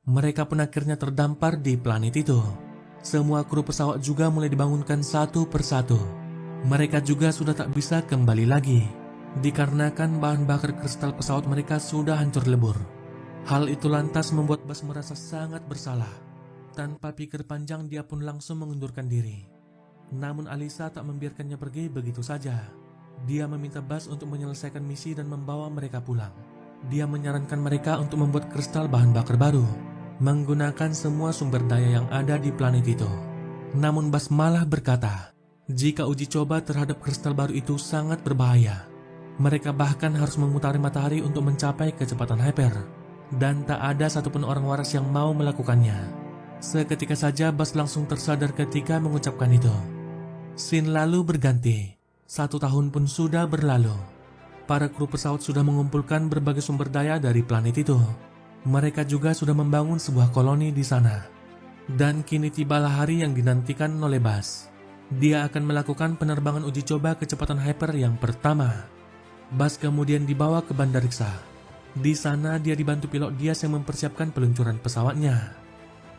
Mereka pun akhirnya terdampar di planet itu. Semua kru pesawat juga mulai dibangunkan satu persatu. Mereka juga sudah tak bisa kembali lagi, dikarenakan bahan bakar kristal pesawat mereka sudah hancur lebur. Hal itu lantas membuat Bas merasa sangat bersalah. Tanpa pikir panjang dia pun langsung mengundurkan diri. Namun Alisa tak membiarkannya pergi begitu saja. Dia meminta Bas untuk menyelesaikan misi dan membawa mereka pulang. Dia menyarankan mereka untuk membuat kristal bahan bakar baru, menggunakan semua sumber daya yang ada di planet itu. Namun Bas malah berkata, jika uji coba terhadap kristal baru itu sangat berbahaya. Mereka bahkan harus memutari matahari untuk mencapai kecepatan hyper, dan tak ada satupun orang waras yang mau melakukannya. Seketika saja Bas langsung tersadar ketika mengucapkan itu. Scene lalu berganti. 1 tahun pun sudah berlalu. Para kru pesawat sudah mengumpulkan berbagai sumber daya dari planet itu. Mereka juga sudah membangun sebuah koloni di sana. Dan kini tibalah hari yang dinantikan oleh Bas. Dia akan melakukan penerbangan uji coba kecepatan hyper yang pertama. Bas kemudian dibawa ke Bandar Riksa. Di sana dia dibantu pilot Diaz yang mempersiapkan peluncuran pesawatnya.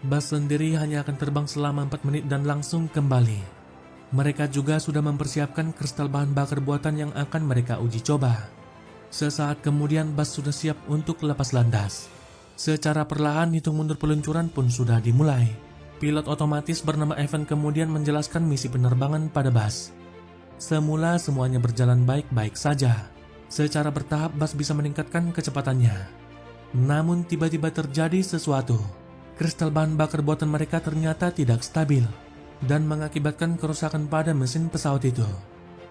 Bas sendiri hanya akan terbang selama 4 menit dan langsung kembali. Mereka juga sudah mempersiapkan kristal bahan bakar buatan yang akan mereka uji coba. Sesaat kemudian Bas sudah siap untuk lepas landas. Secara perlahan hitung mundur peluncuran pun sudah dimulai. Pilot otomatis bernama Evan kemudian menjelaskan misi penerbangan pada Bas. Semula semuanya berjalan baik-baik saja. Secara bertahap Bas bisa meningkatkan kecepatannya. Namun tiba-tiba terjadi sesuatu. Kristal bahan bakar buatan mereka ternyata tidak stabil dan mengakibatkan kerusakan pada mesin pesawat itu.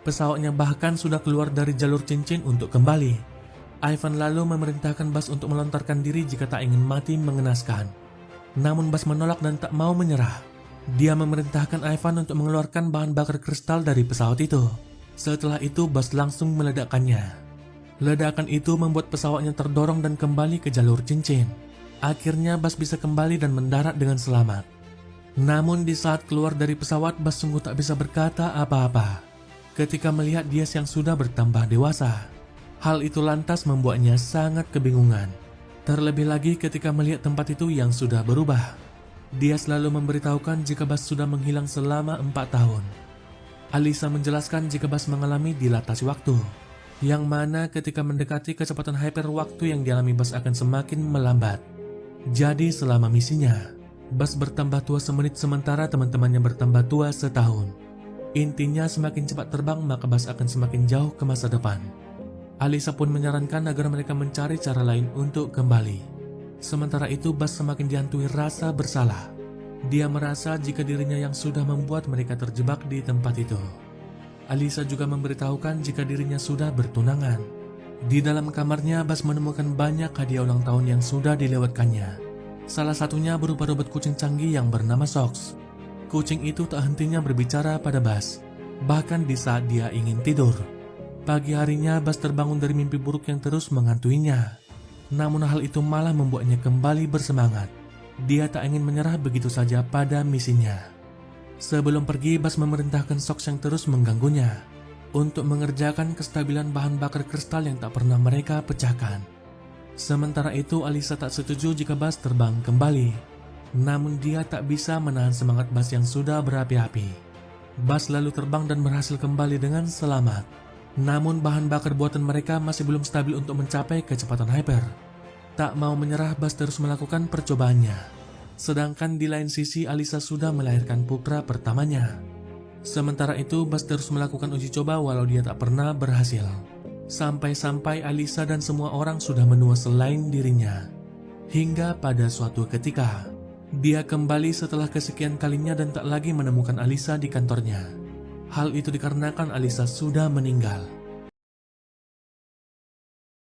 Pesawatnya bahkan sudah keluar dari jalur cincin untuk kembali. Ivan lalu memerintahkan Bas untuk melontarkan diri jika tak ingin mati mengenaskan. Namun Bas menolak dan tak mau menyerah. Dia memerintahkan Ivan untuk mengeluarkan bahan bakar kristal dari pesawat itu. Setelah itu Bas langsung meledakkannya. Ledakan itu membuat pesawatnya terdorong dan kembali ke jalur cincin. Akhirnya Bas bisa kembali dan mendarat dengan selamat. Namun di saat keluar dari pesawat, Bas sungguh tak bisa berkata apa-apa ketika melihat Diaz yang sudah bertambah dewasa. Hal itu lantas membuatnya sangat kebingungan. Terlebih lagi ketika melihat tempat itu yang sudah berubah. Diaz lalu memberitahukan jika Bas sudah menghilang selama 4 tahun. Alisa menjelaskan jika Bas mengalami dilatasi waktu, yang mana ketika mendekati kecepatan hyper waktu yang dialami Bas akan semakin melambat. Jadi selama misinya, Bas bertambah tua semenit sementara teman-temannya bertambah tua setahun. Intinya semakin cepat terbang maka Bas akan semakin jauh ke masa depan. Alisa pun menyarankan agar mereka mencari cara lain untuk kembali. Sementara itu Bas semakin dihantui rasa bersalah. Dia merasa jika dirinya yang sudah membuat mereka terjebak di tempat itu. Alisa juga memberitahukan jika dirinya sudah bertunangan. Di dalam kamarnya Bas menemukan banyak hadiah ulang tahun yang sudah dilewatkannya. Salah satunya berupa robot kucing canggih yang bernama Sox. Kucing itu tak hentinya berbicara pada Bas, bahkan di saat dia ingin tidur. Pagi harinya Bas terbangun dari mimpi buruk yang terus menghantuinya. Namun hal itu malah membuatnya kembali bersemangat. Dia tak ingin menyerah begitu saja pada misinya. Sebelum pergi, Bas memerintahkan Sox yang terus mengganggunya untuk mengerjakan kestabilan bahan bakar kristal yang tak pernah mereka pecahkan. Sementara itu Alisa tak setuju jika Bas terbang kembali. Namun dia tak bisa menahan semangat Bas yang sudah berapi-api. Bas lalu terbang dan berhasil kembali dengan selamat. Namun bahan bakar buatan mereka masih belum stabil untuk mencapai kecepatan hyper. Tak mau menyerah, Bas terus melakukan percobaannya. Sedangkan di lain sisi Alisa sudah melahirkan putra pertamanya. Sementara itu Bas terus melakukan uji coba walau dia tak pernah berhasil. Sampai-sampai Alisa dan semua orang sudah menua selain dirinya. Hingga pada suatu ketika, dia kembali setelah kesekian kalinya dan tak lagi menemukan Alisa di kantornya. Hal itu dikarenakan Alisa sudah meninggal.